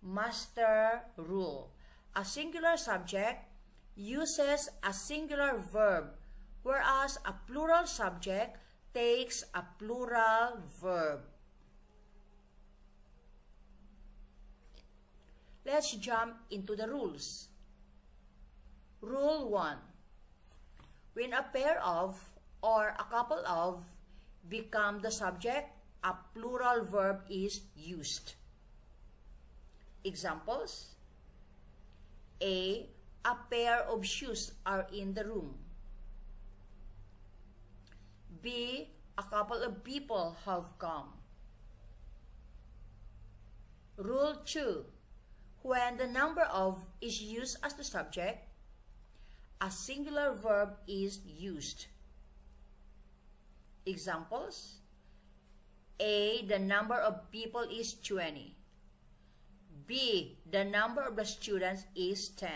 master rule. A singular subject uses a singular verb, whereas a plural subject takes a plural verb. Let's jump into the rules. Rule 1. When a pair of or a couple of become the subject, a plural verb is used. Examples: A pair of shoes are in the room. B, a couple of people have come. Rule 2. When the number of is used as the subject, a singular verb is used. Examples: A, the number of people is 20. B, the number of the students is 10.